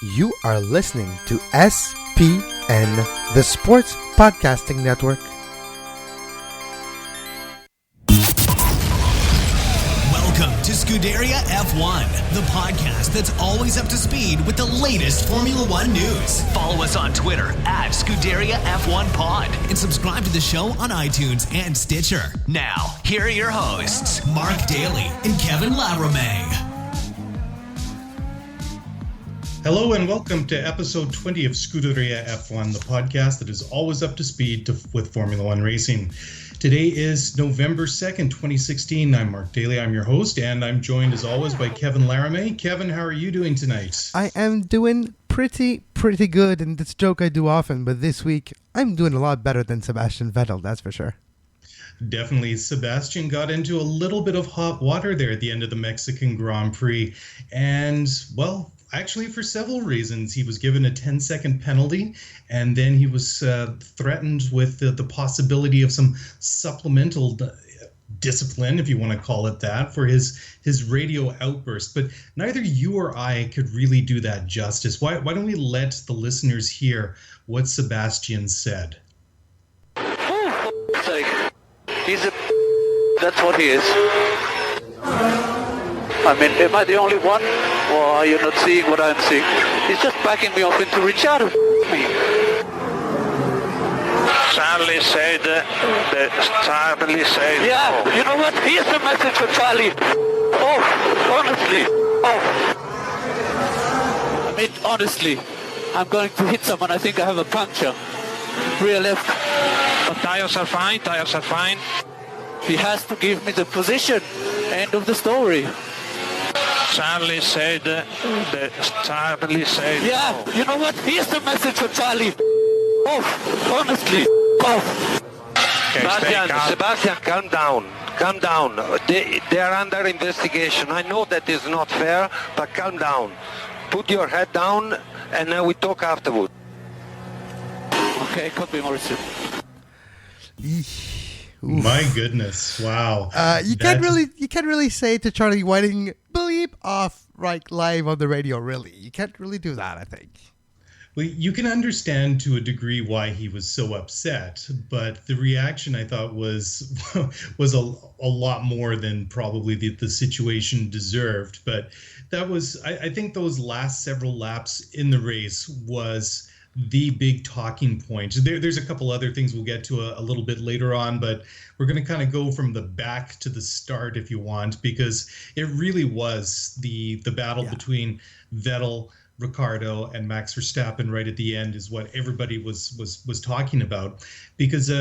You are listening to SPN, the Sports Podcasting Network. Welcome to Scuderia F1, the podcast that's always up to speed with the latest Formula One news. Follow us on Twitter at Scuderia F1 Pod and subscribe to the show on iTunes and Stitcher. Now, here are your hosts, Mark Dailey and Kevin Laramée. Hello and welcome to episode 20 of Scuderia F1, the podcast that is always up to speed with Formula One racing. Today is November 2nd, 2016. I'm Mark Dailey. I'm your host, and I'm joined as always by Kevin Laramée. Kevin, how are you doing tonight? I am doing pretty good, and this joke I do often, but this week I'm doing a lot better than Sebastian Vettel, that's for sure. Definitely. Sebastian got into a little bit of hot water there at the end of the Mexican Grand Prix, and, well, actually, for several reasons. He was given a 10-second penalty, and then he was threatened with the possibility of some supplemental discipline, if you want to call it that, for his radio outburst. But neither you or I could really do that justice. Why don't we let the listeners hear what Sebastian said? Oh, sake. That's what he is. I mean, am I the only one? Or are you not seeing what I'm seeing? He's just backing me off into Ricciardo. Me. Charlie said, Yeah, you know what? Here's a message for Charlie. Oh, honestly. Oh. I mean, honestly, I'm going to hit someone. I think I have a puncture. Rear left. But tires are fine. He has to give me the position. End of the story. Charlie said, Yeah, you know what? Here's the message for Charlie. Oh, honestly. Oh. Okay, Sebastian, calm down. They are under investigation. I know that is not fair, but calm down. Put your head down, and then we talk afterwards. Okay, copy, Morrison. My goodness! Wow. You can't really say to Charlie Whiting, bleep off right live on the radio. Really, you can't really do that. I think. Well, you can understand to a degree why he was so upset, but the reaction I thought was a lot more than probably the situation deserved. But that was, I think, those last several laps in the race was the big talking point. There's a couple other things we'll get to a little bit later on, but we're going to kind of go from the back to the start if you want, because it really was the battle between Vettel, Ricciardo, and Max Verstappen right at the end is what everybody was talking about. Because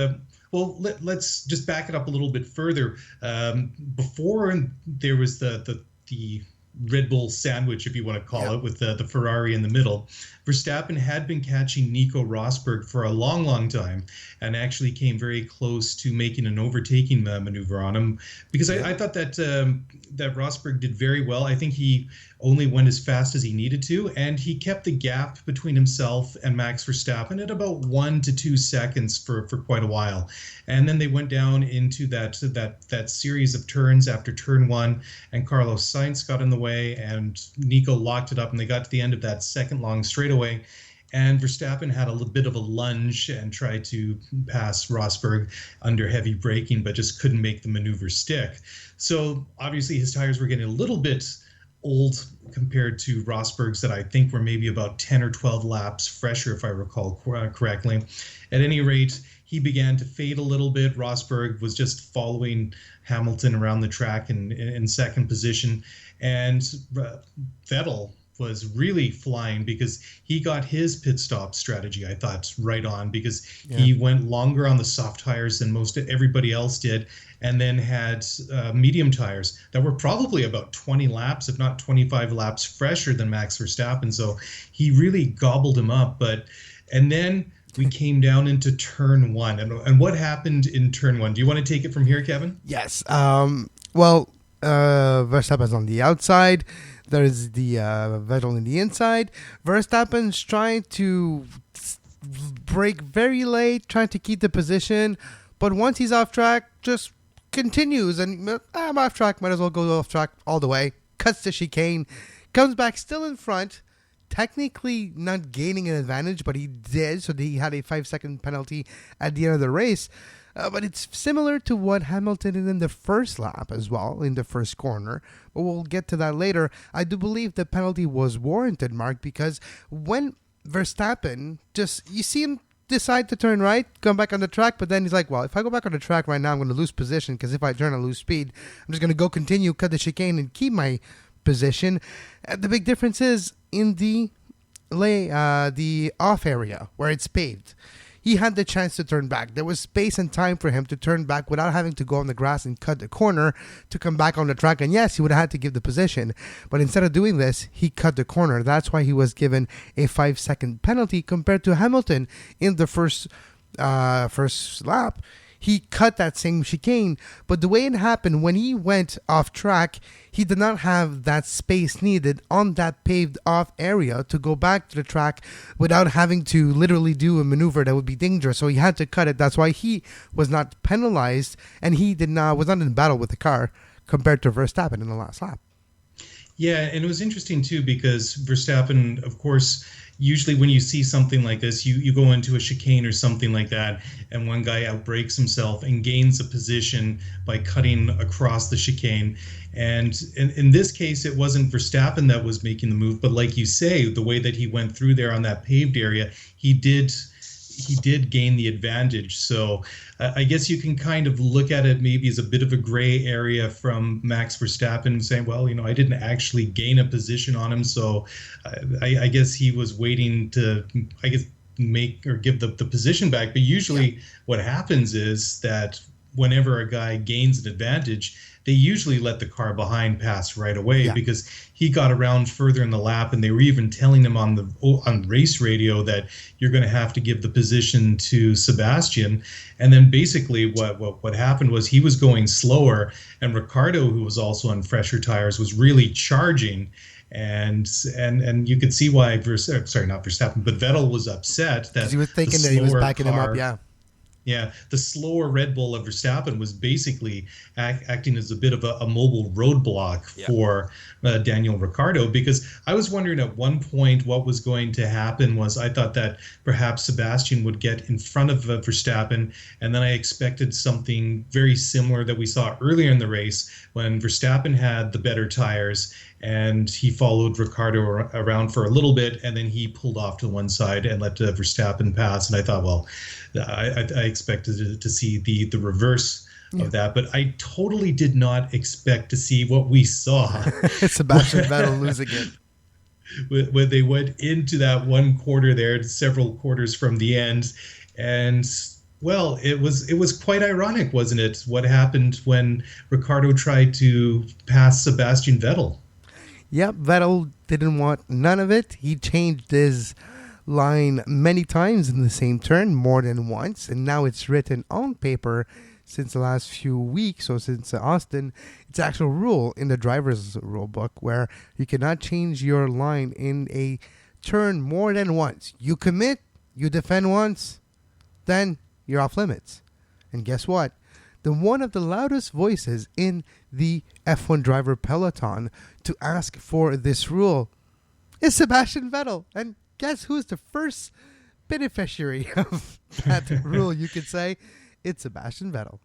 let's just back it up a little bit further. Before there was the Red Bull sandwich, if you want to call it, with the Ferrari in the middle, Verstappen had been catching Nico Rosberg for a long time and actually came very close to making an overtaking maneuver on him, because I thought that Rosberg did very well. I think he only went as fast as he needed to, and he kept the gap between himself and Max Verstappen at about 1 to 2 seconds for quite a while. And then they went down into that series of turns after turn one, and Carlos Sainz got in the way, and Nico locked it up, and they got to the end of that second long straightaway. And Verstappen had a little bit of a lunge and tried to pass Rosberg under heavy braking, but just couldn't make the maneuver stick. So obviously his tires were getting a little bit old compared to Rosberg's that I think were maybe about 10 or 12 laps fresher, if I recall correctly. At any rate, he began to fade a little bit. Rosberg was just following Hamilton around the track in second position. And Vettel was really flying because he got his pit stop strategy, I thought, right on, because he went longer on the soft tires than most everybody else did, and then had medium tires that were probably about 20 laps, if not 25 laps fresher than Max Verstappen. So he really gobbled him up. And then we came down into turn one. And what happened in turn one? Do you want to take it from here, Kevin? Yes. Verstappen's on the outside. There's the Vettel on the inside. Verstappen's trying to brake very late, trying to keep the position. But once he's off track, just continues. And I'm off track, might as well go off track all the way. Cuts the chicane, comes back still in front, technically not gaining an advantage, but he did. So he had a 5-second penalty at the end of the race. But it's similar to what Hamilton did in the first lap as well, in the first corner. But we'll get to that later. I do believe the penalty was warranted, Mark, because when Verstappen you see him decide to turn right, come back on the track, but then he's like, well, if I go back on the track right now, I'm going to lose position, because if I turn, I lose speed. I'm just going to go continue, cut the chicane, and keep my position. The big difference is in the off area where it's paved. He had the chance to turn back. There was space and time for him to turn back without having to go on the grass and cut the corner to come back on the track. And yes, he would have had to give the position. But instead of doing this, he cut the corner. That's why he was given a 5-second penalty compared to Hamilton in the first lap. He cut that same chicane, but the way it happened, when he went off track, he did not have that space needed on that paved off area to go back to the track without having to literally do a maneuver that would be dangerous. So he had to cut it. That's why he was not penalized, and he was not in battle with the car compared to Verstappen in the last lap. Yeah, and it was interesting too, because Verstappen, of course, usually when you see something like this, you go into a chicane or something like that, and one guy outbrakes himself and gains a position by cutting across the chicane. And in this case, it wasn't Verstappen that was making the move, but like you say, the way that he went through there on that paved area, he did gain the advantage. So I guess you can kind of look at it maybe as a bit of a gray area from Max Verstappen, saying, well, I didn't actually gain a position on him. So I guess he was waiting to, make or give the position back. But usually what happens is that whenever a guy gains an advantage, they usually let the car behind pass right away, because he got around further in the lap, and they were even telling him on race radio that you're going to have to give the position to Sebastian. And then basically what happened was he was going slower, and Ricciardo, who was also on fresher tires, was really charging. And you could see why not Verstappen, but Vettel was upset that he was thinking that he was backing him up. Yeah, the slower Red Bull of Verstappen was basically acting as a bit of a mobile roadblock for Daniel Ricciardo, because I was wondering at one point what was going to happen was I thought that perhaps Sebastian would get in front of Verstappen, and then I expected something very similar that we saw earlier in the race when Verstappen had the better tires and he followed Ricciardo around for a little bit, and then he pulled off to one side and let Verstappen pass. And I thought, well, I expected to see the reverse of that, but I totally did not expect to see what we saw. Sebastian Vettel losing it. When they went into that one quarter there, several quarters from the end, and well, it was quite ironic, wasn't it? What happened when Ricciardo tried to pass Sebastian Vettel? Yep, Vettel didn't want none of it. He changed his line many times in the same turn, more than once, and now it's written on paper since the last few weeks, or since Austin. It's actual rule in the driver's rule book where you cannot change your line in a turn more than once. You commit, you defend once, then you're off limits. And guess what? One of the loudest voices in the F1 driver peloton to ask for this rule is Sebastian Vettel. And guess who's the first beneficiary of that rule, you could say? It's Sebastian Vettel.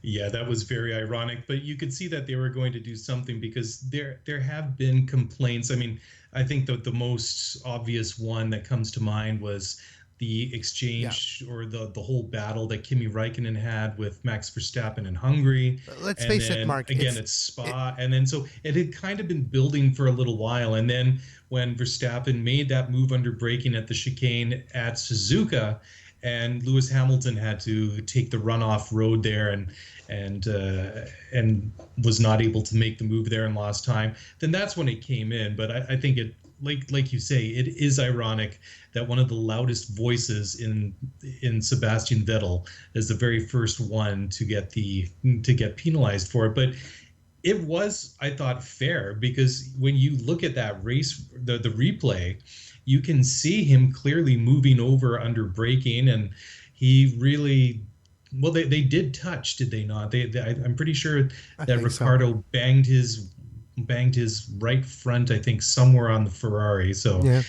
Yeah, that was very ironic, but you could see that they were going to do something, because there have been complaints. I mean, I think the most obvious one that comes to mind was the exchange or the whole battle that Kimi Räikkönen had with Max Verstappen in Hungary. Let's face it, Mark. Again, it's Spa. And then so it had kind of been building for a little while. And then when Verstappen made that move under braking at the chicane at Suzuka, and Lewis Hamilton had to take the runoff road there and was not able to make the move there and lost time, then that's when it came in. But I think it, like you say, it is ironic that one of the loudest voices in Sebastian Vettel is the very first one to get penalized for it. But it was, I thought, fair, because when you look at that race, the replay, you can see him clearly moving over under braking, and he really, they did touch, did they not? I'm pretty sure that Ricciardo banged his banged his right front, I think, somewhere on the Ferrari. So Yeah.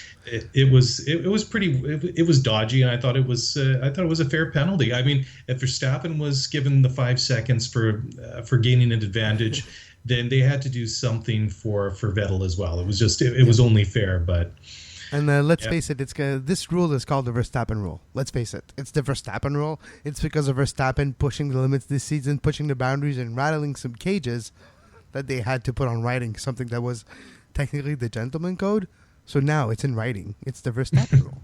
it was dodgy, and I thought it was a fair penalty. I mean, if Verstappen was given the 5 seconds for gaining an advantage, then they had to do something for Vettel as well. It was just it was only fair, but. And let's face it, this rule is called the Verstappen rule. Let's face it, it's the Verstappen rule. It's because of Verstappen pushing the limits this season, pushing the boundaries, and rattling some cages that they had to put on writing, something that was technically the gentleman code. So now it's in writing. It's the Verstappen rule.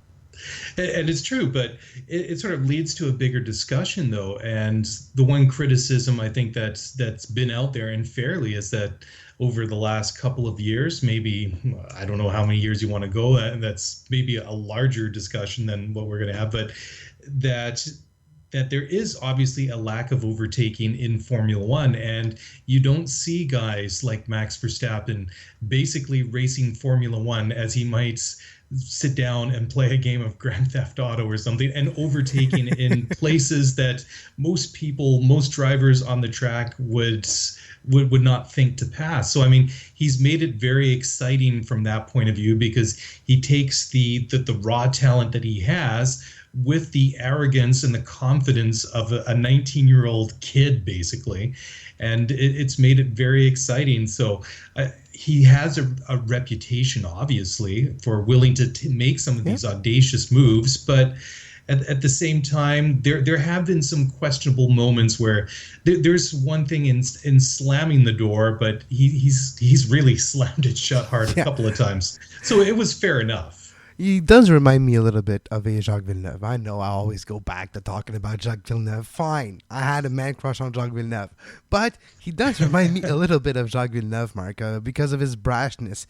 And it's true, but it sort of leads to a bigger discussion, though. And the one criticism I think that's been out there, and fairly, is that over the last couple of years, maybe, I don't know how many years you want to go, and that's maybe a larger discussion than what we're going to have, but that there is obviously a lack of overtaking in Formula One, and you don't see guys like Max Verstappen basically racing Formula One as he might sit down and play a game of Grand Theft Auto or something, and overtaking in places that most drivers on the track would not think to pass. So I mean, he's made it very exciting from that point of view, because he takes the raw talent that he has with the arrogance and the confidence of a 19-year-old kid, basically, and it's made it very exciting. So he has a reputation, obviously, for willing to make some of these audacious moves, but at the same time, there have been some questionable moments where there's one thing in slamming the door, but he's really slammed it shut hard a couple of times. So it was fair enough. He does remind me a little bit of a Jacques Villeneuve. I know I always go back to talking about Jacques Villeneuve. Fine, I had a man crush on Jacques Villeneuve. But he does remind me a little bit of Jacques Villeneuve, Mark, because of his brashness.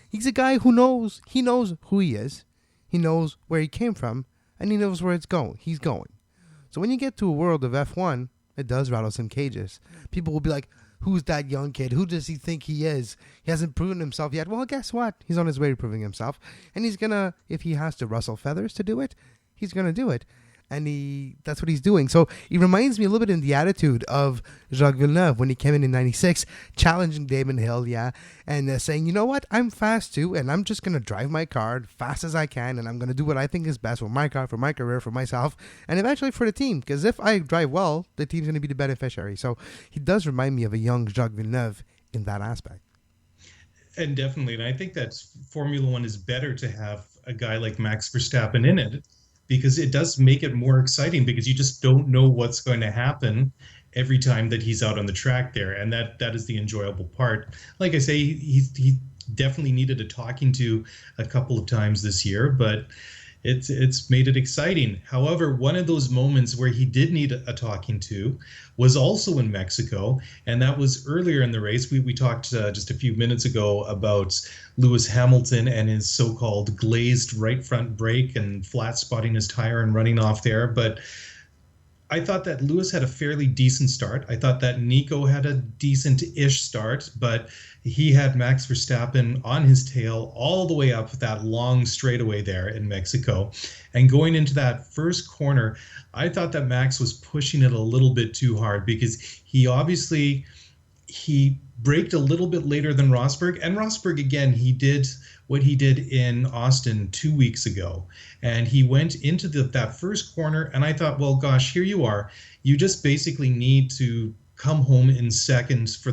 He's a guy who knows who he is, he knows where he came from, and he knows where he's going. So when you get to a world of F1, it does rattle some cages. People will be like, who's that young kid? Who does he think he is? He hasn't proven himself yet. Well, guess what? He's on his way to proving himself. And he's going to, if he has to rustle feathers to do it, he's going to do it. And that's what he's doing. So he reminds me a little bit in the attitude of Jacques Villeneuve when he came in 96, challenging Damon Hill, and saying, you know what, I'm fast too, and I'm just going to drive my car fast as I can, and I'm going to do what I think is best for my car, for my career, for myself, and eventually for the team, because if I drive well, the team's going to be the beneficiary. So he does remind me of a young Jacques Villeneuve in that aspect. And definitely, and I think that Formula One is better to have a guy like Max Verstappen in it, because it does make it more exciting, because you just don't know what's going to happen every time that he's out on the track there. And that is the enjoyable part. Like I say, he definitely needed a talking to a couple of times this year, but it's made it exciting. However, one of those moments where he did need a talking to was also in Mexico, and that was earlier in the race. We talked just a few minutes ago about Lewis Hamilton and his so-called glazed right front brake and flat spotting his tire and running off there. But I thought that Lewis had a fairly decent start. I thought that Nico had a decent-ish start, but he had Max Verstappen on his tail all the way up that long straightaway there in Mexico. And going into that first corner, I thought that Max was pushing it a little bit too hard, because he braked a little bit later than Rosberg. And Rosberg, again, he did what he did in Austin 2 weeks ago. And he went into that first corner, and I thought, well, gosh, here you are. You just basically need to come home in seconds for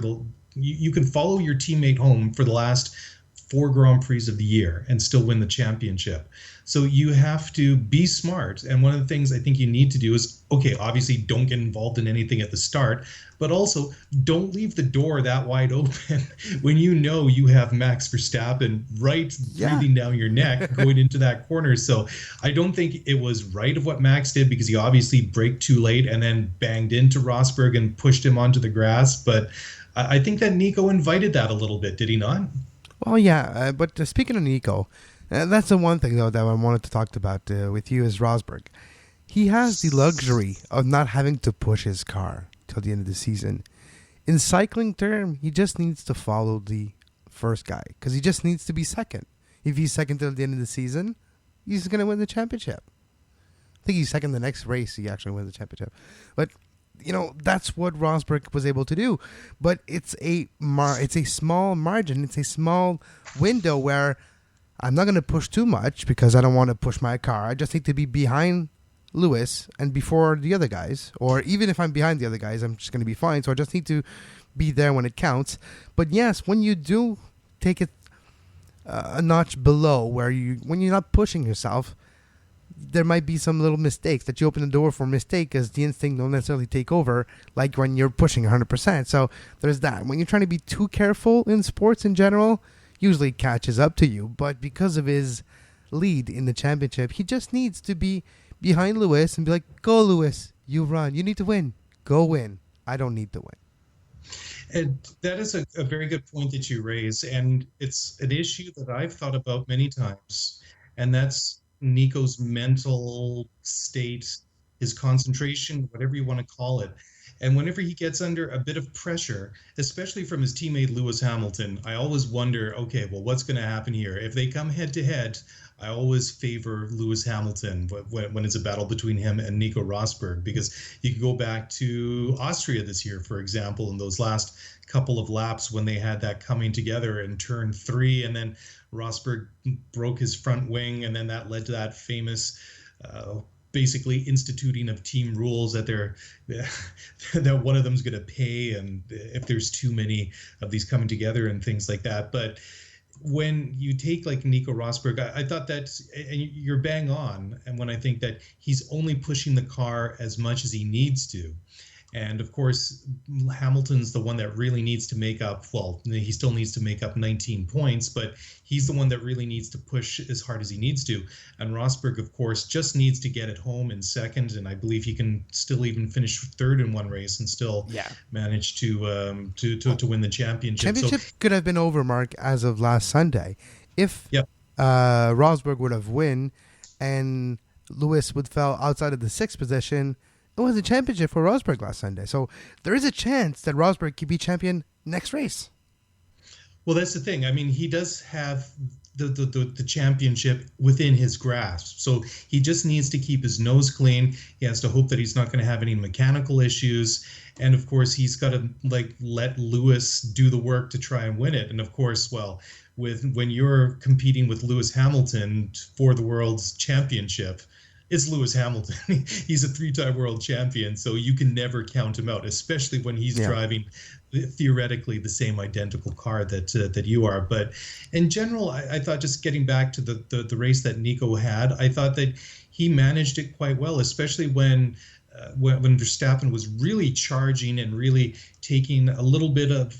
you can follow your teammate home for the last 4 Grand Prix of the year and still win the championship. So you have to be smart. And one of the things I think you need to do is, okay, obviously don't get involved in anything at the start, but also don't leave the door that wide open when you know you have Max Verstappen breathing down your neck going into that corner. So I don't think it was right of what Max did, because he obviously braked too late and then banged into Rosberg and pushed him onto the grass. But I think that Nico invited that a little bit, did he not? Well, yeah, but speaking of Nico, that's the one thing, though, that I wanted to talk about with you is Rosberg. He has the luxury of not having to push his car till the end of the season. In cycling term, he just needs to follow the first guy, because he just needs to be second. If he's second till the end of the season, he's going to win the championship. I think he's second the next race, he actually wins the championship. But that's what Rosberg was able to do. But it's a small margin. It's a small window where I'm not going to push too much because I don't want to push my car. I just need to be behind Lewis and before the other guys. Or even if I'm behind the other guys, I'm just going to be fine. So I just need to be there when it counts. But yes, when you do take it a notch below, when you're not pushing yourself, there might be some little mistakes that you open the door for mistake because the instinct don't necessarily take over like when you're pushing 100%. So there's that. When you're trying to be too careful in sports in general, usually it catches up to you. But because of his lead in the championship, he just needs to be behind Lewis and be like, go Lewis, you run. You need to win. Go win. I don't need to win. And that is a very good point that you raise. And it's an issue that I've thought about many times. And that's Nico's mental state, his concentration, whatever you want to call it. And whenever he gets under a bit of pressure, especially from his teammate Lewis Hamilton, I always wonder, okay, well, what's going to happen here? If they come head to head, I always favor Lewis Hamilton when it's a battle between him and Nico Rosberg, because you can go back to Austria this year, for example, in those last couple of laps when they had that coming together in turn 3, and then Rosberg broke his front wing, and then that led to that famous basically instituting of team rules that that one of them's going to pay, and if there's too many of these coming together and things like that. But when you take like Nico Rosberg, I thought that, and you're bang on, and when I think that he's only pushing the car as much as he needs to. And of course, Hamilton's the one that really needs to make up, well, he still needs to make up 19 points, but he's the one that really needs to push as hard as he needs to. And Rosberg, of course, just needs to get it home in second. And I believe he can still even finish third in one race and still manage to win the championship. Championship could have been over, Mark, as of last Sunday. If Rosberg would have won and Lewis would fell outside of the 6th position, it was a championship for Rosberg last Sunday. So there is a chance that Rosberg could be champion next race. Well, that's the thing. I mean, he does have the championship within his grasp. So he just needs to keep his nose clean. He has to hope that he's not going to have any mechanical issues. And of course, he's got to let Lewis do the work to try and win it. And of course, well, when you're competing with Lewis Hamilton for the world's championship, it's Lewis Hamilton. He's a 3-time world champion, so you can never count him out, especially when he's driving theoretically the same identical car that you are. But in general, I thought, just getting back to the race that Nico had, I thought that he managed it quite well, especially when Verstappen was really charging and really taking a little bit of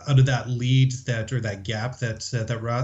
out of that lead that gap that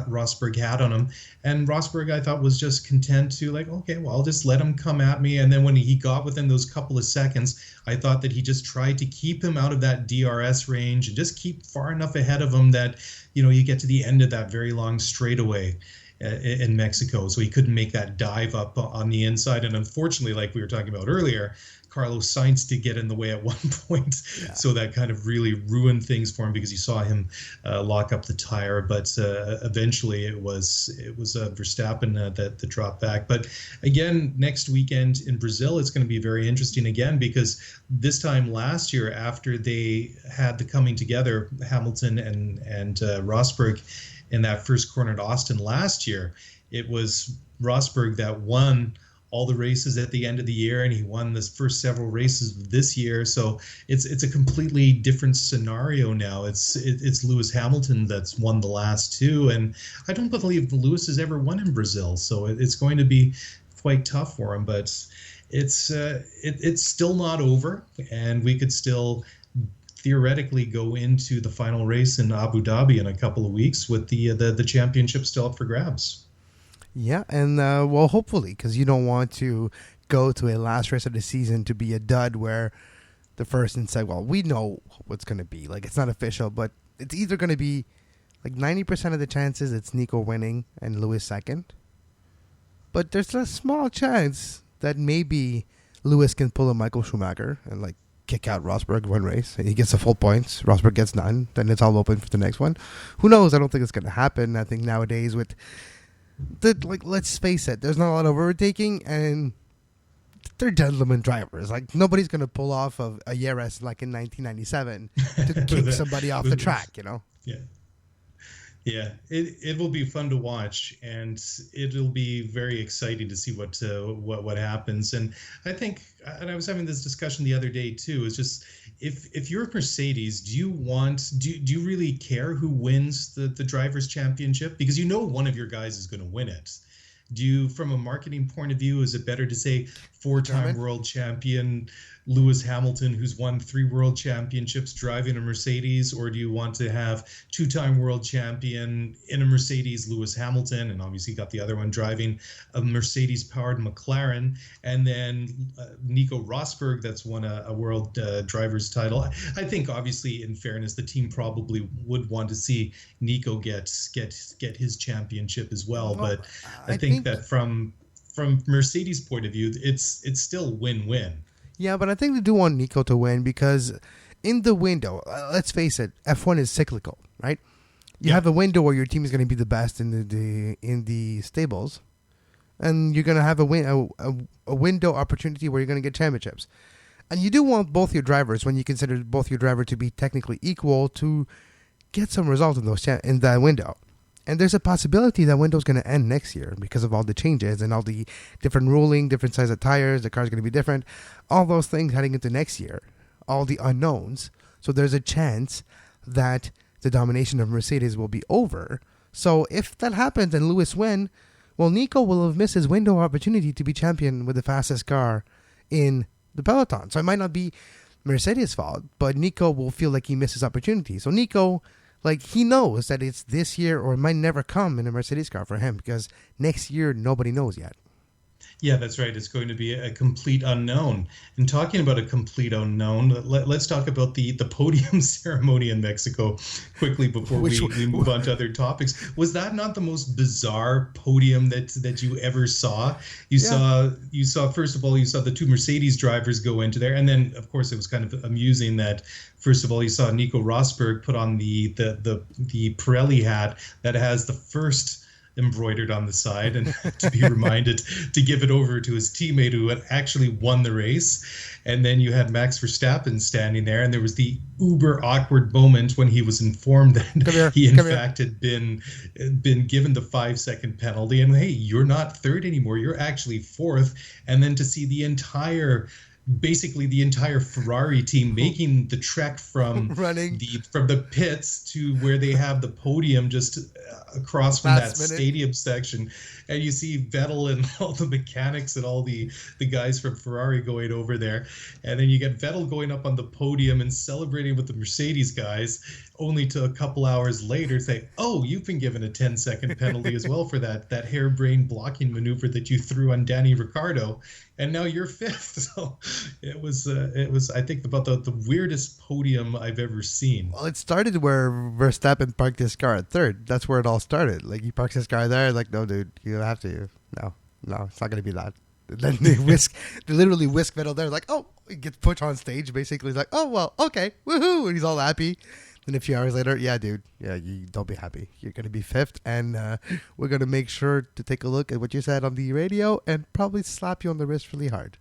Rosberg had on him. And Rosberg, I thought, was just content to okay, well, I'll just let him come at me. And then when he got within those couple of seconds, I thought that he just tried to keep him out of that DRS range and just keep far enough ahead of him that, you get to the end of that very long straightaway in Mexico. So he couldn't make that dive up on the inside. And unfortunately, like we were talking about earlier, Carlos Sainz did get in the way at one point. So that kind of really ruined things for him because you saw him lock up the tire. But eventually it was Verstappen that dropped back. But again, next weekend in Brazil, it's going to be very interesting again, because this time last year, after they had the coming together, Hamilton and Rosberg, in that first corner at Austin last year, it was Rosberg that won all the races at the end of the year, and he won the first several races this year. So it's a completely different scenario now. It's Lewis Hamilton that's won the last two, and I don't believe Lewis has ever won in Brazil. So it's going to be quite tough for him, but it's still not over, and we could still theoretically go into the final race in Abu Dhabi in a couple of weeks with the championship still up for grabs. Yeah, and well, hopefully, because you don't want to go to a last race of the season to be a dud where the first and second, well, we know what's going to be. It's not official, but it's either going to be 90% of the chances it's Nico winning and Lewis second. But there's a small chance that maybe Lewis can pull a Michael Schumacher and kick out Rosberg one race, and he gets the full points. Rosberg gets none. Then it's all open for the next one. Who knows? I don't think it's going to happen. I think nowadays with let's face it, there's not a lot of overtaking, and they're gentlemen drivers. Like, nobody's going to pull off of a Yaris like in 1997 to kick somebody off the track, you know? Yeah. Yeah, it will be fun to watch, and it'll be very exciting to see what happens. And I think, and I was having this discussion the other day too, is just if you're Mercedes, do you really care who wins the drivers' championship? Because you know one of your guys is going to win it. Do you, from a marketing point of view, is it better to say four-time world champion Lewis Hamilton, who's won 3 world championships driving a Mercedes, or do you want to have two-time world champion in a Mercedes, Lewis Hamilton, and obviously got the other one driving a Mercedes-powered McLaren, and then Nico Rosberg, that's won a world driver's title. I think, obviously, in fairness, the team probably would want to see Nico get his championship as well. But I think that from Mercedes' point of view, it's still win-win. Yeah, but I think they do want Nico to win because in the window, let's face it, F1 is cyclical, right? You have a window where your team is going to be the best in the stables, and you're going to have a window opportunity where you're going to get championships. And you do want both your drivers, when you consider both your driver to be technically equal, to get some results in that window. And there's a possibility that window's going to end next year because of all the changes and all the different ruling, different size of tires, the car's going to be different, all those things heading into next year, all the unknowns. So there's a chance that the domination of Mercedes will be over. So if that happens and Lewis win, well, Nico will have missed his window opportunity to be champion with the fastest car in the peloton. So it might not be Mercedes' fault, but Nico will feel like he missed his opportunity. So Nico, like, he knows that it's this year or it might never come in a Mercedes car for him because next year nobody knows yet. Yeah, that's right. It's going to be a complete unknown. And talking about a complete unknown, let's talk about the podium ceremony in Mexico quickly before we move on to other topics. Was that not the most bizarre podium that you ever saw? You saw first of all, you saw the 2 Mercedes drivers go into there, and then of course it was kind of amusing that first of all you saw Nico Rosberg put on the Pirelli hat that has the first embroidered on the side, and to be reminded to give it over to his teammate who had actually won the race. And then you had Max Verstappen standing there, and there was the uber awkward moment when he was informed that he in fact had been given the 5-second penalty, and hey, you're not third anymore, you're actually fourth. And then to see basically the entire Ferrari team making the trek from the pits to where they have the podium just across from that stadium section, and you see Vettel and all the mechanics and all the guys from Ferrari going over there, and then you get Vettel going up on the podium and celebrating with the Mercedes guys, only to a couple hours later say, oh, you've been given a 10-second penalty as well for that harebrained blocking maneuver that you threw on Danny Ricciardo, and now you're fifth. So it was I think about the weirdest podium I've ever seen. Well, it started where Verstappen parked his car at third. That's where it all started. Like, he parks his car there, like, no, dude, you don't have to. No, it's not going to be that. And then they literally whisk Vettel there, like, oh, he gets put on stage, basically. He's like, oh, well, okay, woohoo, and he's all happy. Then a few hours later, yeah, dude, you don't be happy. You're going to be fifth, and we're going to make sure to take a look at what you said on the radio and probably slap you on the wrist really hard.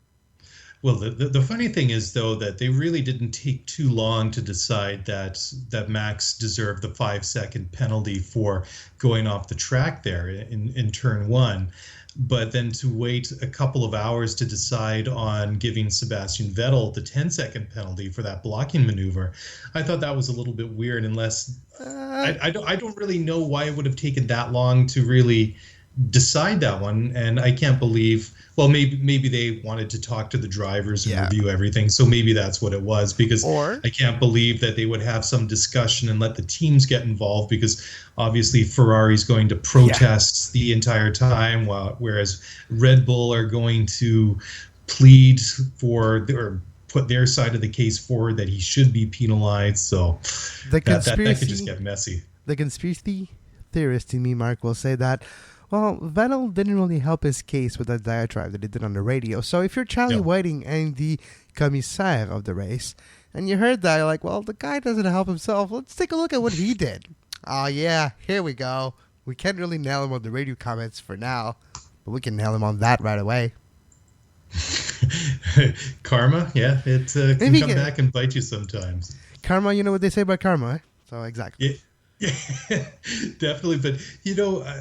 Well, the funny thing is, though, that they really didn't take too long to decide that Max deserved the 5-second penalty for going off the track there in turn 1. But then to wait a couple of hours to decide on giving Sebastian Vettel the 10-second penalty for that blocking maneuver, I thought that was a little bit weird. Unless I don't really know why it would have taken that long to really decide that one, and I can't believe. Well, maybe they wanted to talk to the drivers and review everything, so maybe that's what it was. Because I can't believe that they would have some discussion and let the teams get involved, because obviously Ferrari's going to protest the entire time, whereas Red Bull are going to plead for or put their side of the case forward that he should be penalized. So that could just get messy. The conspiracy theorist in me, Mark, will say that, well, Vettel didn't really help his case with that diatribe that he did on the radio. So if you're Charlie Whiting and the commissaire of the race, and you heard that, you're like, well, the guy doesn't help himself. Let's take a look at what he did. Oh, yeah, here we go. We can't really nail him on the radio comments for now, but we can nail him on that right away. Karma, yeah, it can come back and bite you sometimes. Karma, you know what they say about karma, eh? So exactly. Yeah, definitely. But,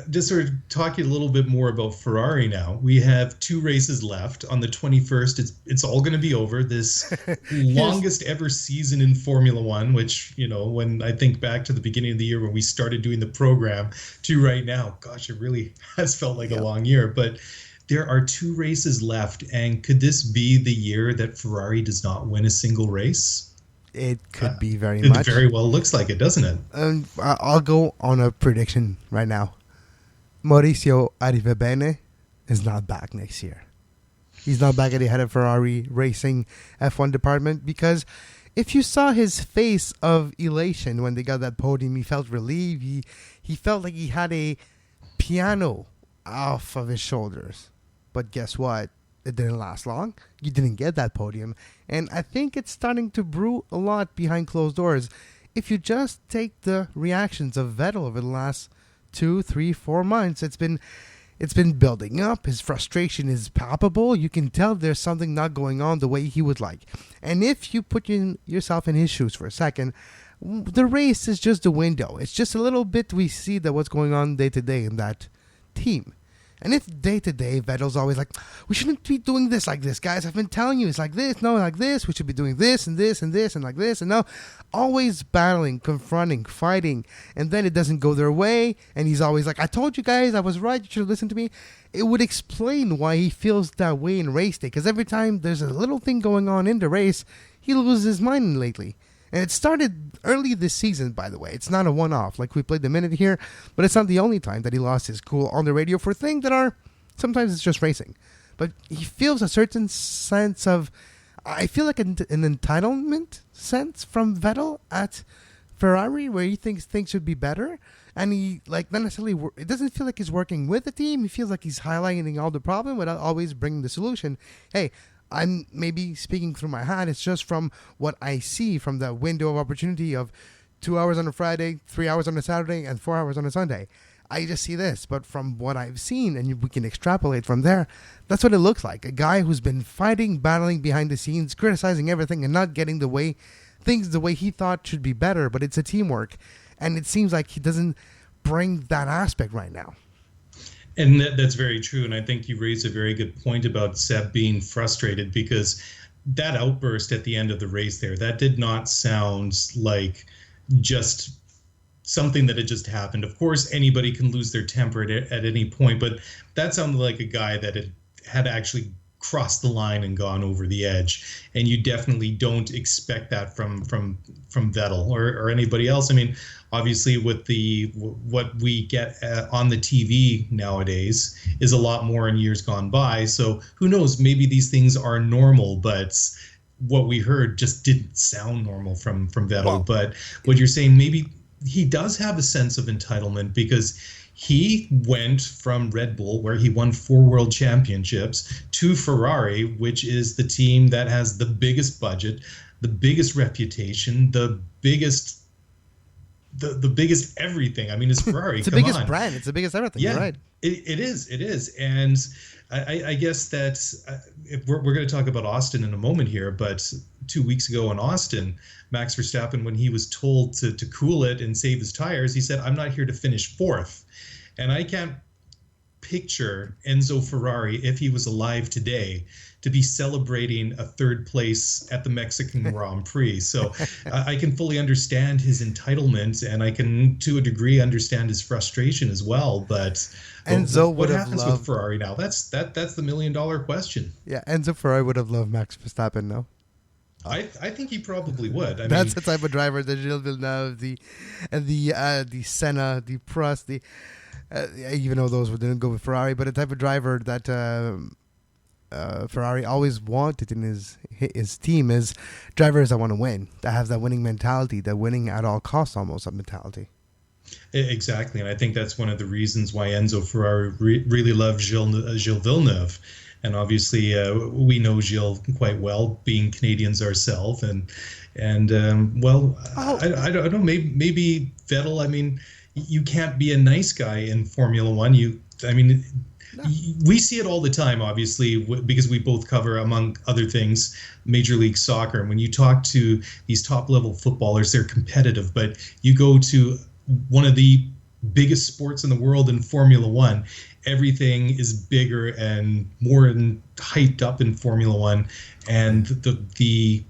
just sort of talking a little bit more about Ferrari now. We have 2 races left. On the 21st, it's all going to be over. This longest ever season in Formula One, which, when I think back to the beginning of the year when we started doing the program to right now, gosh, it really has felt like a long year. But there are 2 races left. And could this be the year that Ferrari does not win a single race? It could be very much. It very well looks like it, doesn't it? I'll go on a prediction right now. Mauricio Arrivabene is not back next year. He's not back at the head of Ferrari Racing F1 department, because if you saw his face of elation when they got that podium, he felt relieved. He felt like he had a piano off of his shoulders. But guess what? It didn't last long. You didn't get that podium. And I think it's starting to brew a lot behind closed doors. If you just take the reactions of Vettel over the last 2, 3, 4 months, it's been building up. His frustration is palpable. You can tell there's something not going on the way he would like. And if you put yourself in his shoes for a second, the race is just a window. It's just a little bit we see that what's going on day to day in that team. And if day to day, Vettel's always like, we shouldn't be doing this like this, guys. I've been telling you it's like this, no, like this. We should be doing this and this and this and like this. And now always battling, confronting, fighting. And then it doesn't go their way. And he's always like, I told you guys, I was right. You should have listened to me. It would explain why he feels that way in race day. Because every time there's a little thing going on in the race, he loses his mind lately. And it started early this season, by the way. It's not a one-off, like we played the minute here, but it's not the only time that he lost his cool on the radio for things that are, sometimes it's just racing. But he feels a certain sense of, I feel like an entitlement sense from Vettel at Ferrari, where he thinks things should be better. And he, not necessarily, it doesn't feel like he's working with the team. He feels like he's highlighting all the problem without always bringing the solution. Hey, I'm maybe speaking through my hat. It's just from what I see from the window of opportunity of 2 hours on a Friday, 3 hours on a Saturday, and 4 hours on a Sunday. I just see this. But from what I've seen, and we can extrapolate from there, that's what it looks like. A guy who's been fighting, battling behind the scenes, criticizing everything and not getting things the way he thought should be better. But it's a teamwork. And it seems like he doesn't bring that aspect right now. And that's very true. And I think you raised a very good point about Seb being frustrated, because that outburst at the end of the race there, that did not sound like just something that had just happened. Of course, anybody can lose their temper at any point, but that sounded like a guy that had actually crossed the line and gone over the edge. And you definitely don't expect that from Vettel or anybody else. I mean, obviously with what we get on the TV nowadays is a lot more in years gone by. So who knows, maybe these things are normal, but what we heard just didn't sound normal from Vettel. Well, but what you're saying, maybe he does have a sense of entitlement, because he went from Red Bull, where he won 4 world championships, to Ferrari, which is the team that has the biggest budget, the biggest reputation, the biggest everything. I mean, it's Ferrari. It's the biggest brand. It's the biggest everything. Yeah, you're right. It is. And I guess that if we're going to talk about Austin in a moment here, but 2 weeks ago in Austin, Max Verstappen, when he was told to cool it and save his tires, he said, I'm not here to finish 4th. And I can't picture Enzo Ferrari, if he was alive today, to be celebrating a 3rd place at the Mexican Grand Prix. So I can fully understand his entitlement, and I can, to a degree, understand his frustration as well. But Enzo what happens with Ferrari now? That's the $1 million question. Yeah, Enzo Ferrari would have loved Max Verstappen, no? I think he probably would. That's the type of driver that Gilles Villeneuve, the Senna, the Prost, even though those didn't go with Ferrari, but the type of driver that Ferrari always wanted in his team is drivers that want to win, that have that winning mentality, that winning at all costs almost mentality. Exactly, and I think that's one of the reasons why Enzo Ferrari really loved Gilles Villeneuve. And obviously, we know Gilles quite well, being Canadians ourselves. I don't know, maybe Vettel. I mean, you can't be a nice guy in Formula One. We see it all the time, obviously, because we both cover, among other things, Major League Soccer. And when you talk to these top-level footballers, they're competitive. But you go to one of the biggest sports in the world in Formula One, everything is bigger and more hyped up in Formula One. And the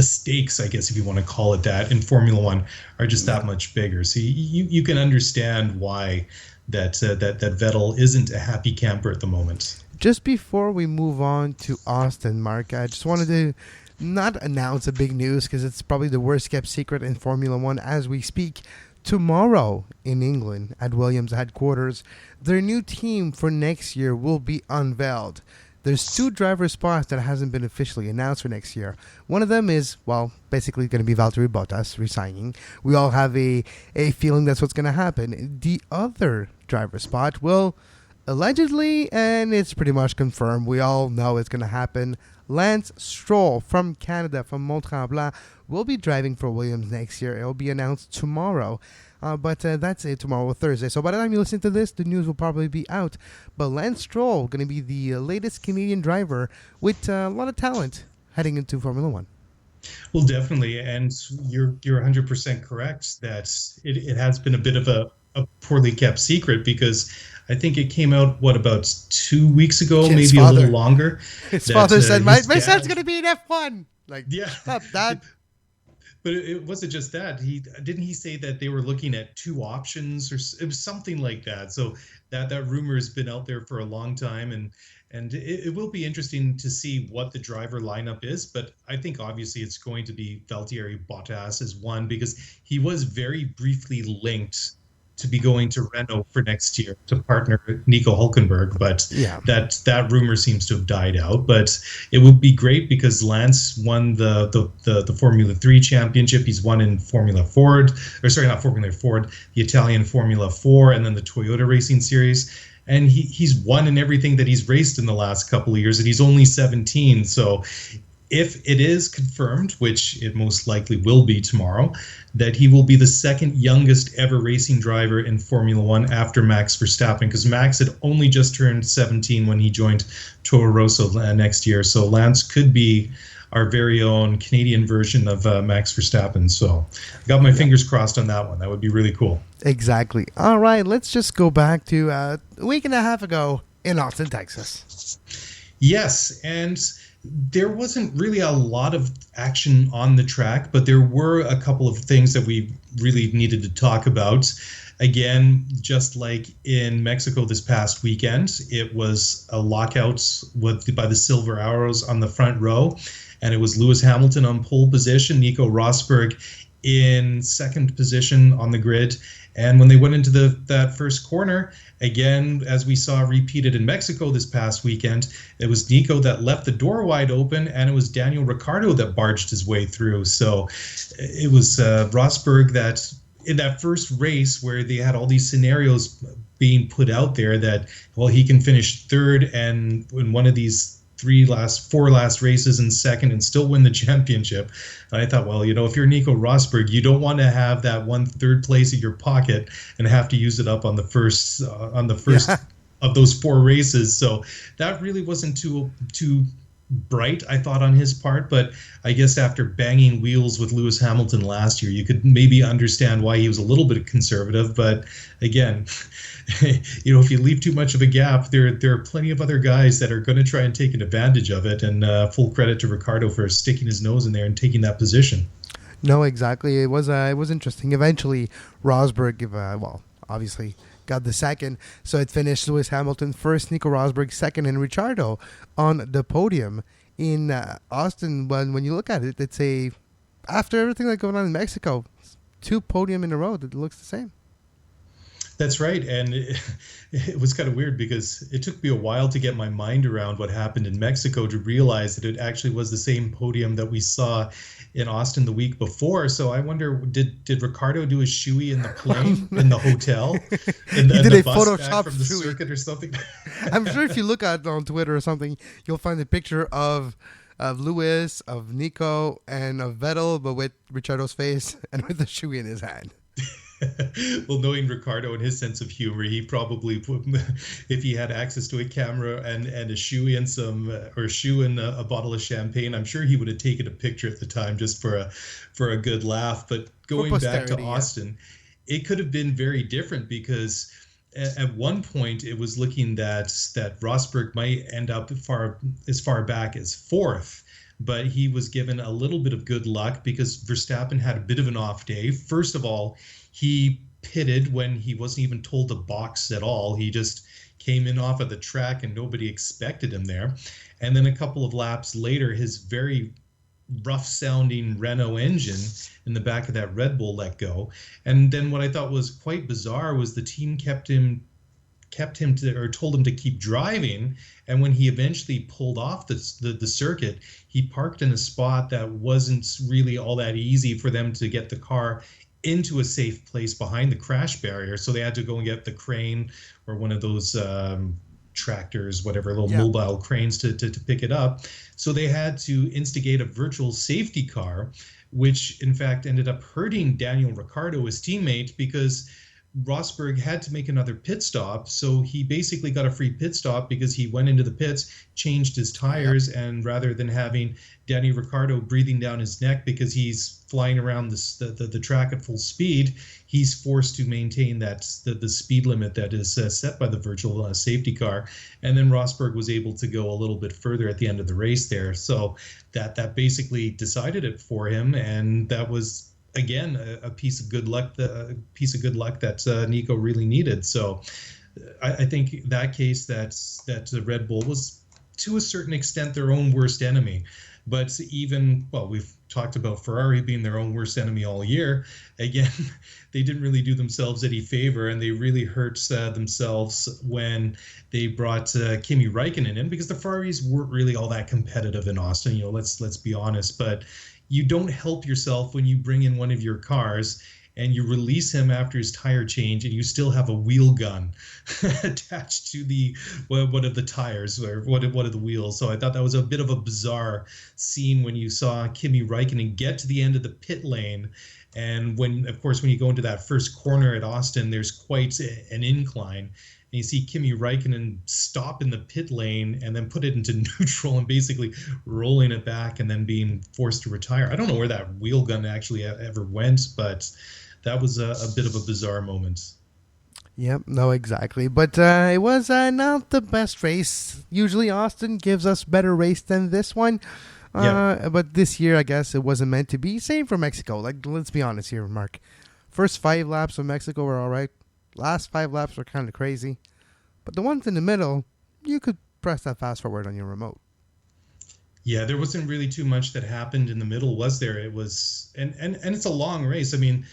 stakes, I guess, if you want to call it that, in Formula One are just that much bigger. So you can understand why that Vettel isn't a happy camper at the moment. Just before we move on to Austin, Mark, I just wanted to not announce a big news because it's probably the worst kept secret in Formula One as we speak. Tomorrow in England at Williams headquarters, their new team for next year will be unveiled. There's 2 driver spots that hasn't been officially announced for next year. One of them is, basically going to be Valtteri Bottas resigning. We all have a feeling that's what's going to happen. The other driver spot will allegedly, and it's pretty much confirmed, we all know it's going to happen, Lance Stroll from Canada, from Mont-Tremblant, will be driving for Williams next year. It will be announced tomorrow. But that's it, tomorrow, Thursday. So by the time you listen to this, the news will probably be out. But Lance Stroll going to be the latest Canadian driver with a lot of talent heading into Formula One. Well, definitely. And you're 100% correct that it has been a bit of a poorly kept secret, because I think it came out, about 2 weeks ago, maybe a little longer. His father said, my son's going to be an F1. Stop that. But it wasn't just that. Didn't he say that they were looking at 2 options, or it was something like that. So that rumor has been out there for a long time, and it will be interesting to see what the driver lineup is. But I think obviously it's going to be Valtteri Bottas as one, because he was very briefly linked to be going to Renault for next year to partner Nico Hülkenberg, but that rumor seems to have died out. But it would be great because Lance won the Formula 3 championship. He's won in Formula Ford, not Formula Ford, the Italian Formula 4, and then the Toyota Racing Series. And he's won in everything that he's raced in the last couple of years, and he's only 17. So if it is confirmed, which it most likely will be tomorrow, that he will be the second youngest ever racing driver in Formula One after Max Verstappen, because Max had only just turned 17 when he joined Toro Rosso next year. So Lance could be our very own Canadian version of Max Verstappen. So I got my fingers crossed on that one. That would be really cool. Exactly. All right, let's just go back to a week and a half ago in Austin, Texas. Yes, and there wasn't really a lot of action on the track, but there were a couple of things that we really needed to talk about. Again, just like in Mexico this past weekend, it was a lockout by the Silver Arrows on the front row, and it was Lewis Hamilton on pole position, Nico Rosberg in second position on the grid. And when they went into that first corner, again, as we saw repeated in Mexico this past weekend, it was Nico that left the door wide open, and it was Daniel Ricciardo that barged his way through. So it was Rosberg that in that first race where they had all these scenarios being put out there that, he can finish third and in one of these four last races in second and still win the championship. And I thought, if you're Nico Rosberg, you don't want to have that 1/3 place in your pocket and have to use it up on the first of those 4 races. So that really wasn't too bright, I thought, on his part. But I guess after banging wheels with Lewis Hamilton last year, you could maybe understand why he was a little bit conservative. But again, if you leave too much of a gap, there are plenty of other guys that are going to try and take advantage of it. And full credit to Ricciardo for sticking his nose in there and taking that position. No, exactly. It was interesting. Eventually, Rosberg, obviously got the second. So it finished Lewis Hamilton first, Nico Rosberg second, and Ricciardo on the podium in Austin. When you look at it, it's after everything that's going on in Mexico, 2 podium in a row that looks the same. That's right. And it was kind of weird because it took me a while to get my mind around what happened in Mexico to realize that it actually was the same podium that we saw in Austin the week before. So I wonder, did Ricciardo do a shoey in the plane, in the hotel? He did a Photoshop from the shoey. circuit or something? I'm sure if you look at it on Twitter or something, you'll find a picture of Lewis, of Nico, and of Vettel, but with Ricciardo's face and with the shoey in his hand. Well, knowing Ricardo and his sense of humor, he probably put, if he had access to a camera and a shoe in a bottle of champagne, I'm sure he would have taken a picture at the time just for a good laugh. But going back to Austin, it could have been very different, because at one point it was looking that Rosberg might end up as far back as fourth. But he was given a little bit of good luck because Verstappen had a bit of an off day. First of all, he pitted when he wasn't even told to box at all. He just came in off of the track and nobody expected him there. And then a couple of laps later, his very rough-sounding Renault engine in the back of that Red Bull let go. And then what I thought was quite bizarre was the team told him to keep driving, and when he eventually pulled off the circuit, he parked in a spot that wasn't really all that easy for them to get the car into a safe place behind the crash barrier. So they had to go and get the crane or one of those tractors, whatever, little mobile cranes to pick it up. So they had to instigate a virtual safety car, which in fact ended up hurting Daniel Ricciardo, his teammate, because Rosberg had to make another pit stop. So he basically got a free pit stop because he went into the pits, changed his tires, and rather than having Danny Ricciardo breathing down his neck because he's flying around the track at full speed, he's forced to maintain the speed limit that is set by the virtual safety car. And then Rosberg was able to go a little bit further at the end of the race there. So that basically decided it for him, and that was, again, a piece of good luck. That Nico really needed. So, I think that case that the Red Bull was to a certain extent their own worst enemy. But we've talked about Ferrari being their own worst enemy all year. Again, they didn't really do themselves any favor, and they really hurt themselves when they brought Kimi Räikkönen in, because the Ferraris weren't really all that competitive in Austin. Let's be honest, but you don't help yourself when you bring in one of your cars and you release him after his tire change and you still have a wheel gun attached to one of the tires or one of the wheels. So I thought that was a bit of a bizarre scene when you saw Kimi Räikkönen get to the end of the pit lane. And when you go into that first corner at Austin, there's quite an incline. And you see Kimi Räikkönen stop in the pit lane and then put it into neutral and basically rolling it back and then being forced to retire. I don't know where that wheel gun actually ever went, but that was a bit of a bizarre moment. Yep, no, exactly. But it was not the best race. Usually Austin gives us better race than this one. But this year, I guess it wasn't meant to be. Same for Mexico. Let's be honest here, Mark. First 5 laps of Mexico were all right. Last 5 laps were kind of crazy. But the ones in the middle, you could press that fast forward on your remote. Yeah, there wasn't really too much that happened in the middle, was there? It was, and it's a long race. I mean,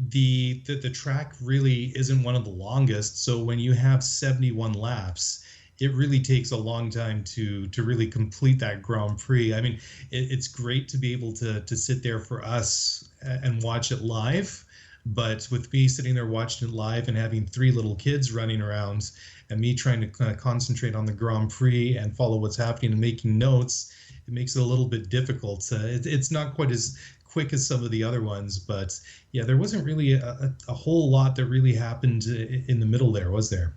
the track really isn't one of the longest. So when you have 71 laps, it really takes a long time to really complete that Grand Prix. I mean, it's great to be able to sit there for us and watch it live. But with me sitting there watching it live and having 3 little kids running around and me trying to kind of concentrate on the Grand Prix and follow what's happening and making notes, it makes it a little bit difficult. It's not quite as quick as some of the other ones. But yeah, there wasn't really a whole lot that really happened in the middle there, was there?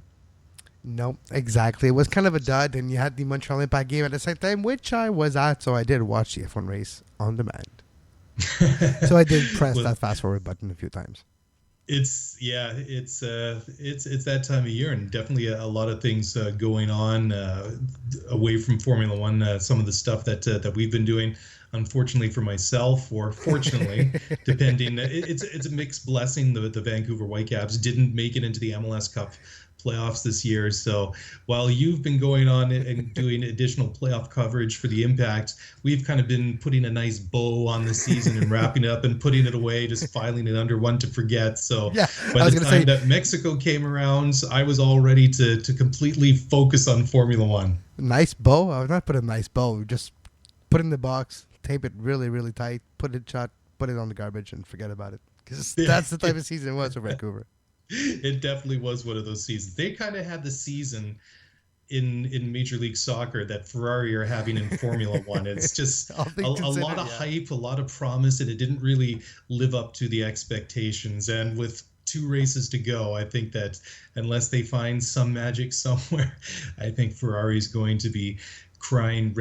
No, exactly. It was kind of a dud, and you had the Montreal Impact game at the same time, which I was at, so I did watch the F1 race on demand. So I did press that fast forward button a few times. It's that time of year, and definitely a lot of things going on away from Formula One. Some of the stuff that we've been doing, unfortunately for myself, or fortunately, depending, it's a mixed blessing. The Vancouver Whitecaps didn't make it into the MLS Cup playoffs this year. So while you've been going on and doing additional playoff coverage for the Impact, we've kind of been putting a nice bow on the season and wrapping it up and putting it away, just filing it under one to forget. So by the time that Mexico came around, I was all ready to completely focus on Formula One. Nice bow? I would not put a nice bow. Just put it in the box, tape it really, really tight, put it on the garbage and forget about it. Because that's the type of season it was for Vancouver. It definitely was one of those seasons. They kind of had the season in Major League Soccer that Ferrari are having in Formula One. It's just a lot of hype, a lot of promise, and it didn't really live up to the expectations. And with 2 races to go. I think that unless they find some magic somewhere, I think Ferrari's going to be crying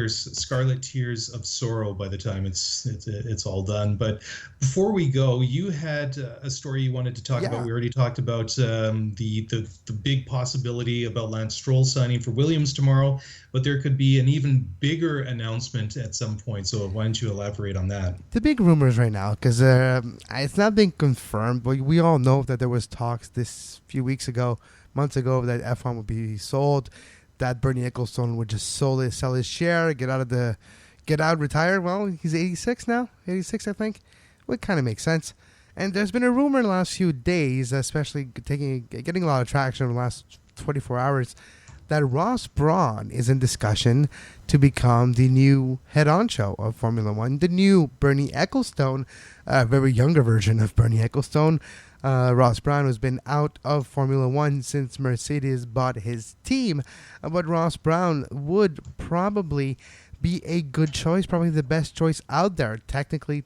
scarlet tears of sorrow by the time it's all done. But before we go, you had a story you wanted to talk about. We already talked about the big possibility about Lance Stroll signing for Williams tomorrow, but there could be an even bigger announcement at some point. So why don't you elaborate on that? The big rumors right now, because it's not been confirmed, but we all know that there was talks this months ago, that F1 would be sold, that Bernie Ecclestone would just sell his share, retire. Well, he's 86 now, 86 I think. Would kind of make sense. And there's been a rumor in the last few days, especially getting a lot of traction in the last 24 hours, that Ross Brawn is in discussion to become the new head honcho of Formula One, the new Bernie Ecclestone, a very younger version of Bernie Ecclestone. Ross Brawn has been out of Formula One since Mercedes bought his team, but Ross Brawn would probably be a good choice, probably the best choice out there, tactically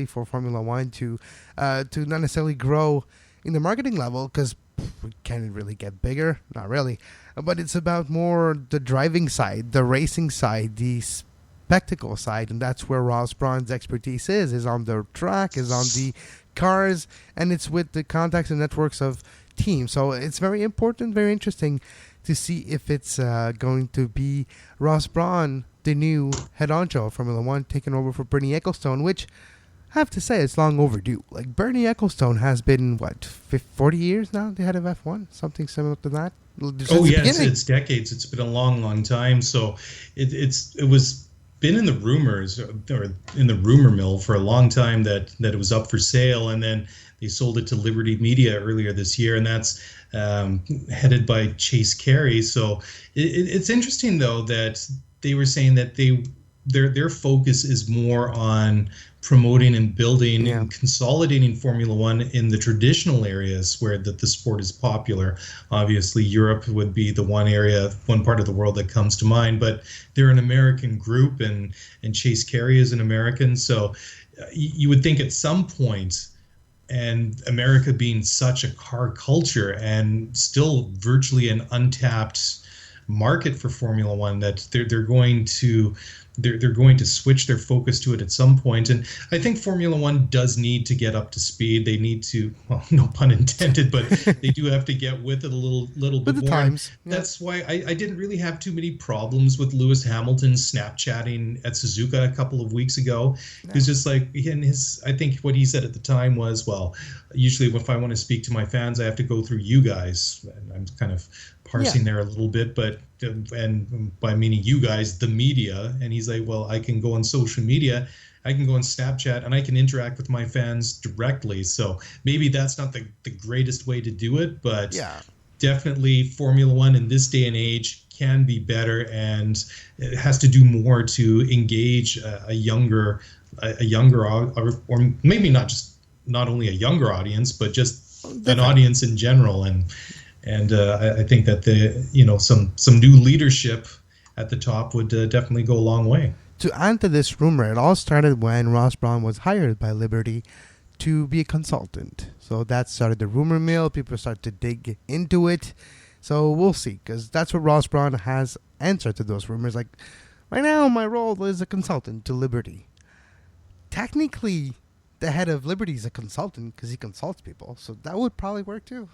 for Formula One to not necessarily grow in the marketing level, because we can't really get bigger, not really, but it's about more the driving side, the racing side, the spectacle side, and that's where Ross Brawn's expertise is on the track, is on the cars, and it's with the contacts and networks of teams. So it's very important, very interesting to see if it's going to be Ross Brawn, the new head honcho of Formula One, taking over for Bernie Ecclestone, which I have to say it's long overdue. Like, Bernie Ecclestone has been 40 years now the head of F1, something similar to that. It's decades. It's been a long time. So it was been in the rumors, or in the rumor mill, for a long time that it was up for sale, and then they sold it to Liberty Media earlier this year, and that's headed by Chase Carey. So it's interesting, though, that they were saying that their focus is more on promoting and building and consolidating Formula One in the traditional areas where the sport is popular. Obviously, Europe would be the one part of the world that comes to mind, but they're an American group, and Chase Carey is an American. So you would think at some point, and America being such a car culture and still virtually an untapped market for Formula One, that they're going to switch their focus to it at some point. And I think Formula One does need to get up to speed. They need to, well, no pun intended, but they do have to get with it a little bit more. Times. That's why I didn't really have too many problems with Lewis Hamilton Snapchatting at Suzuka a couple of weeks ago. It was just like, I think what he said at the time was, well, usually if I want to speak to my fans, I have to go through you guys. And I'm kind of parsing there a little bit, but and by meaning you guys, the media. And he's like, well, I can go on social media, I can go on Snapchat, and I can interact with my fans directly. So maybe that's not the greatest way to do it, but definitely Formula One in this day and age can be better, and it has to do more to engage a younger, or maybe not only a younger audience, but just an audience in general. And I think that some new leadership at the top would definitely go a long way. To add to this rumor, it all started when Ross Brawn was hired by Liberty to be a consultant. So that started the rumor mill. People started to dig into it. So we'll see, because that's what Ross Brawn has answered to those rumors. Like, right now, my role is a consultant to Liberty. Technically, the head of Liberty is a consultant because he consults people. So that would probably work too.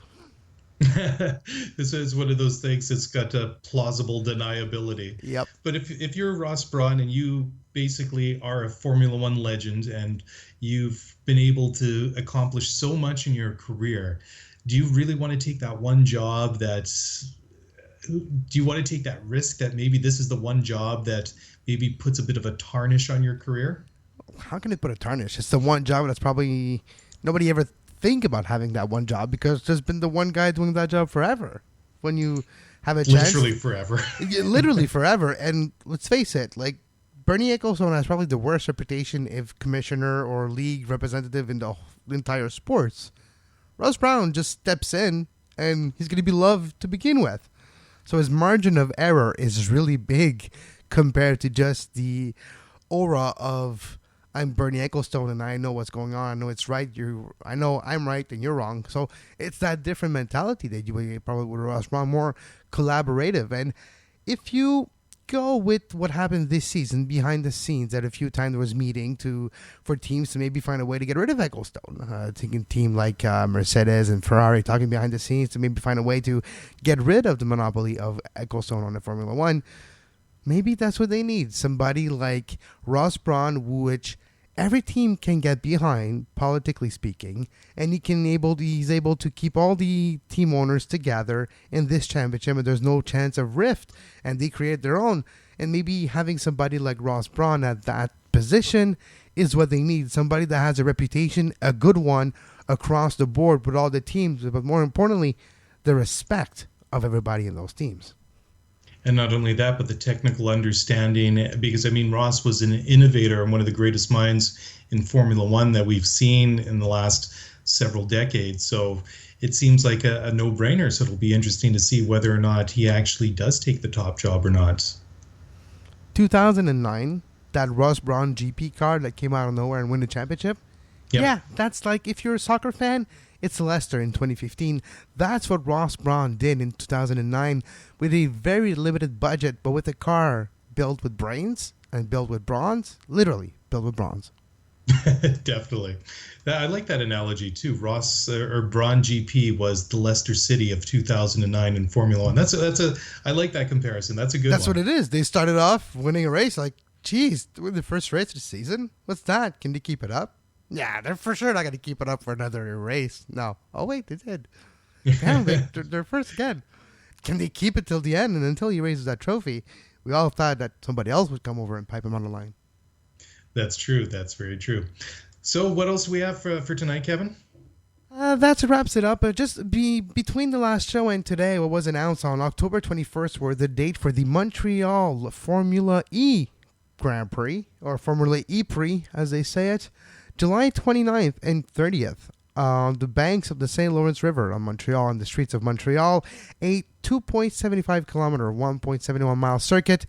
This is one of those things that's got a plausible deniability. Yep. But if you're Ross Brawn and you basically are a Formula One legend and you've been able to accomplish so much in your career, do you really want to take that one job do you want to take that risk that maybe this is the one job that maybe puts a bit of a tarnish on your career? How can it put a tarnish? It's the one job that's probably nobody ever think about having that one job, because there's been the one guy doing that job forever. When you have a chance, literally forever. And let's face it, like, Bernie Ecclestone has probably the worst reputation if commissioner or league representative in the entire sports. Ross Brawn just steps in and he's going to be loved to begin with. So his margin of error is really big compared to just the aura of I'm Bernie Ecclestone and I know what's going on. I know it's right. I know I'm right and you're wrong. So it's that different mentality that you probably would Ross Brawn, more collaborative. And if you go with what happened this season behind the scenes, that a few times there was meeting for teams to maybe find a way to get rid of Ecclestone. Taking a team like Mercedes and Ferrari talking behind the scenes to maybe find a way to get rid of the monopoly of Ecclestone on the Formula One. Maybe that's what they need. Somebody like Ross Brawn, which every team can get behind, politically speaking, and he's able to keep all the team owners together in this championship, and there's no chance of rift, and they create their own. And maybe having somebody like Ross Brawn at that position is what they need. Somebody that has a reputation, a good one, across the board with all the teams, but more importantly, the respect of everybody in those teams. And not only that, but the technical understanding, because, I mean, Ross was an innovator and one of the greatest minds in Formula One that we've seen in the last several decades. So it seems like a no-brainer. So it'll be interesting to see whether or not he actually does take the top job or not. 2009, that Ross Brawn GP car that came out of nowhere and won the championship. Yep. Yeah, that's like, if you're a soccer fan, it's Leicester in 2015. That's what Ross Brawn did in 2009 with a very limited budget, but with a car built with brains and built with bronze. Literally built with bronze. Definitely. I like that analogy too. Ross or Brawn GP was the Leicester City of 2009 in Formula One. I like that comparison. That's a good one. That's what it is. They started off winning a race like, geez, the first race of the season? What's that? Can they keep it up? Yeah, they're for sure not going to keep it up for another race. No. Oh, wait, they did. Damn, they're first again. Can they keep it till the end? And until he raises that trophy, we all thought that somebody else would come over and pipe him on the line. That's true. That's very true. So what else do we have for tonight, Kevin? That wraps it up. Just between the last show and today, what was announced on October 21st were the date for the Montreal Formula E Grand Prix, or Formula E Prix, as they say it. July 29th and 30th on the banks of the St. Lawrence River on Montreal, on the streets of Montreal. A 2.75 kilometer, 1.71 mile circuit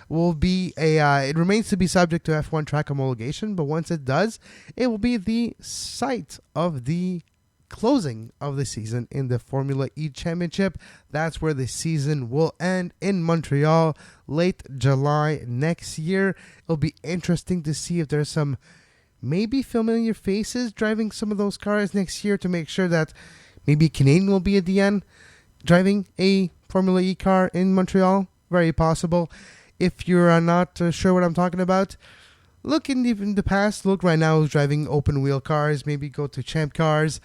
will be it remains to be subject to F1 track homologation, but once it does, it will be the site of the closing of the season in the Formula E Championship. That's where the season will end in Montreal, late July next year. It'll be interesting to see if there's some maybe familiar faces driving some of those cars next year, to make sure that maybe Canadian will be at the end driving a Formula E car in Montreal. Very possible. If you're not sure what I'm talking about, look in the past. Look right now who's driving open wheel cars. Maybe go to Champ Cars.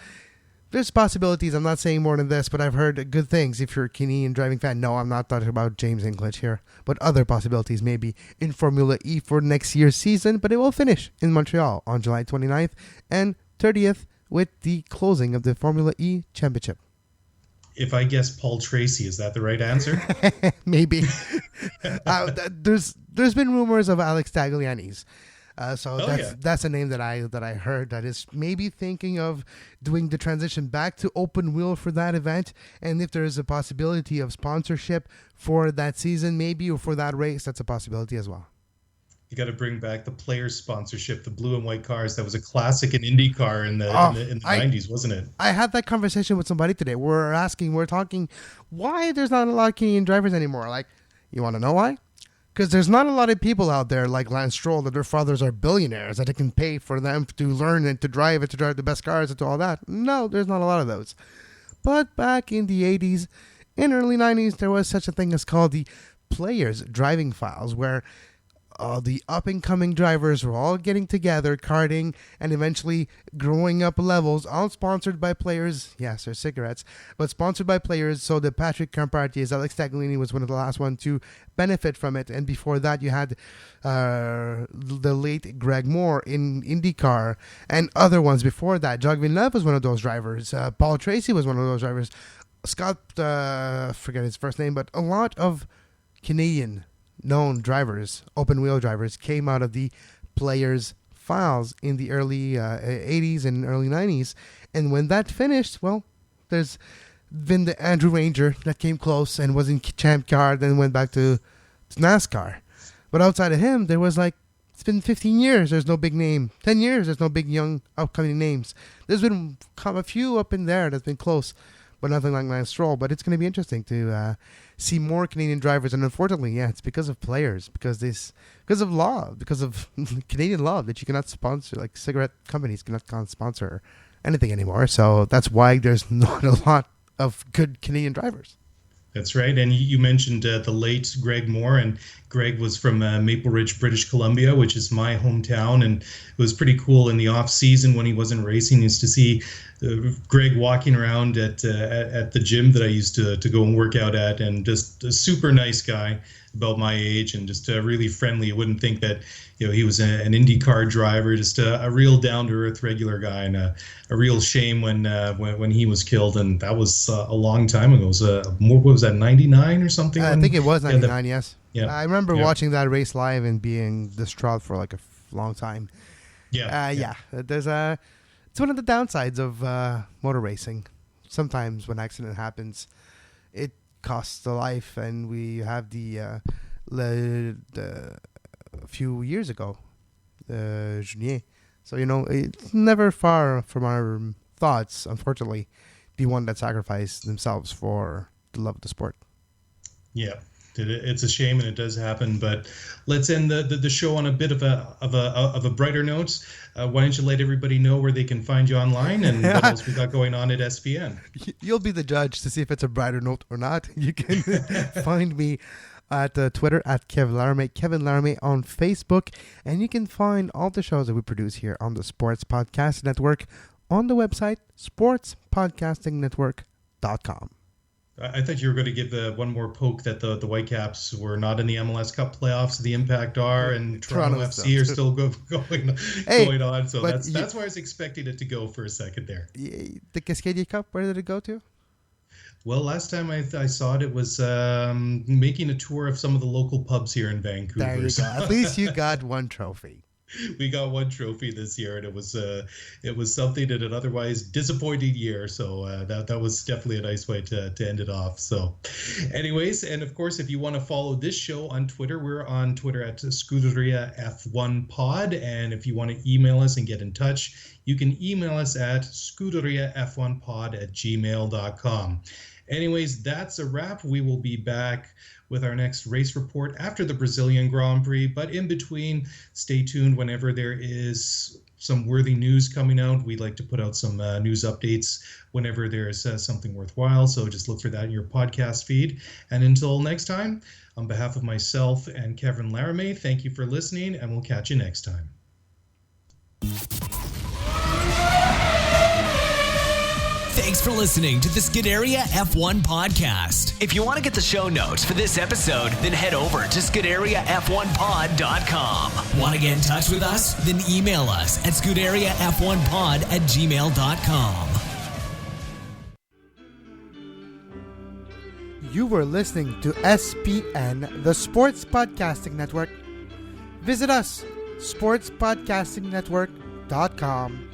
There's possibilities. I'm not saying more than this, but I've heard good things if you're a Canadian driving fan. No, I'm not talking about James English here, but other possibilities maybe in Formula E for next year's season, but it will finish in Montreal on July 29th and 30th with the closing of the Formula E Championship. If I guess Paul Tracy, is that the right answer? Maybe. There's been rumors of Alex Tagliani's. That's a name that I heard that is maybe thinking of doing the transition back to open wheel for that event. And if there is a possibility of sponsorship for that season, maybe, or for that race, that's a possibility as well. You got to bring back the players sponsorship, the blue and white cars. That was a classic in IndyCar in the 90s, wasn't it? I had that conversation with somebody today. We're talking why there's not a lot of Canadian drivers anymore. Like, you want to know why? Because there's not a lot of people out there like Lance Stroll that their fathers are billionaires that it can pay for them to learn and to drive the best cars and to all that. No, there's not a lot of those. But back in the 80s and early 90s, there was such a thing as called the Players Driving Files, where the up-and-coming drivers were all getting together, karting, and eventually growing up levels, all sponsored by players. Yes, there's cigarettes, but sponsored by players. So the Patrick Campartis, Alex Tagliani was one of the last ones to benefit from it. And before that, you had the late Greg Moore in IndyCar and other ones before that. Jacques Villeneuve was one of those drivers. Paul Tracy was one of those drivers. Scott, forget his first name, but a lot of Canadian known drivers, open wheel drivers, came out of the Players Files in the early 80s and early 90s. And when that finished, well, there's been the Andrew Ranger that came close and was in Champ Car, then went back to NASCAR. But outside of him, there was like It's been 15 years. There's no big name. 10 years. There's no big young upcoming names. There's been a few up in there that's been close, but nothing like Lance Stroll. But it's going to be interesting to see more Canadian drivers. And unfortunately, it's because of players, because of law, because of Canadian law that you cannot sponsor, like cigarette companies cannot sponsor anything anymore. So that's why there's not a lot of good Canadian drivers. That's right. And you mentioned the late Greg Moore, and Greg was from Maple Ridge, British Columbia, which is my hometown. And it was pretty cool in the off season when he wasn't racing, is to see Greg walking around at the gym that I used to go and work out at, and just a super nice guy about my age, and just really friendly. You wouldn't think that he was an IndyCar driver, just a real down-to-earth regular guy, and a real shame when he was killed. And that was a long time ago. It was what was that, 99 or something? I think it was 99, yes. Yeah. I remember watching that race live and being distraught for like a long time. It's one of the downsides of motor racing. Sometimes when an accident happens, it costs a life, and we have the a few years ago, Julien. So it's never far from our thoughts. Unfortunately, the one that sacrificed themselves for the love of the sport. Yeah. It's a shame, and it does happen. But let's end the show on a bit of a brighter note. Why don't you let everybody know where they can find you online, and what else we got going on at SPN? You'll be the judge to see if it's a brighter note or not. You can find me at Twitter at Kevin Laramée on Facebook, and you can find all the shows that we produce here on the Sports Podcast Network on the website sportspodcastingnetwork.com. I thought you were going to give one more poke that the Whitecaps were not in the MLS Cup playoffs. The Impact are, and Toronto FC are still going on. So that's why I was expecting it to go for a second there. The Cascadia Cup, where did it go to? Well, last time I saw it was making a tour of some of the local pubs here in Vancouver. There you go. At least you got one trophy. We got one trophy this year, and it was something in an otherwise disappointing year. So that was definitely a nice way to end it off. So anyways, and of course, if you want to follow this show on Twitter, we're on Twitter at Scuderia F1 Pod. And if you want to email us and get in touch, you can email us at scuderiaf1pod@gmail.com. Anyways, that's a wrap. We will be back with our next race report after the Brazilian Grand Prix. But in between, stay tuned whenever there is some worthy news coming out. We like to put out some news updates whenever there is something worthwhile. So just look for that in your podcast feed. And until next time, on behalf of myself and Kevin Laramée, thank you for listening, and we'll catch you next time. Thanks for listening to the Scuderia F1 podcast. If you want to get the show notes for this episode, then head over to ScuderiaF1pod.com. Want to get in touch with us? Then email us at ScuderiaF1pod@gmail.com. You were listening to SPN, the Sports Podcasting Network. Visit us, sportspodcastingnetwork.com.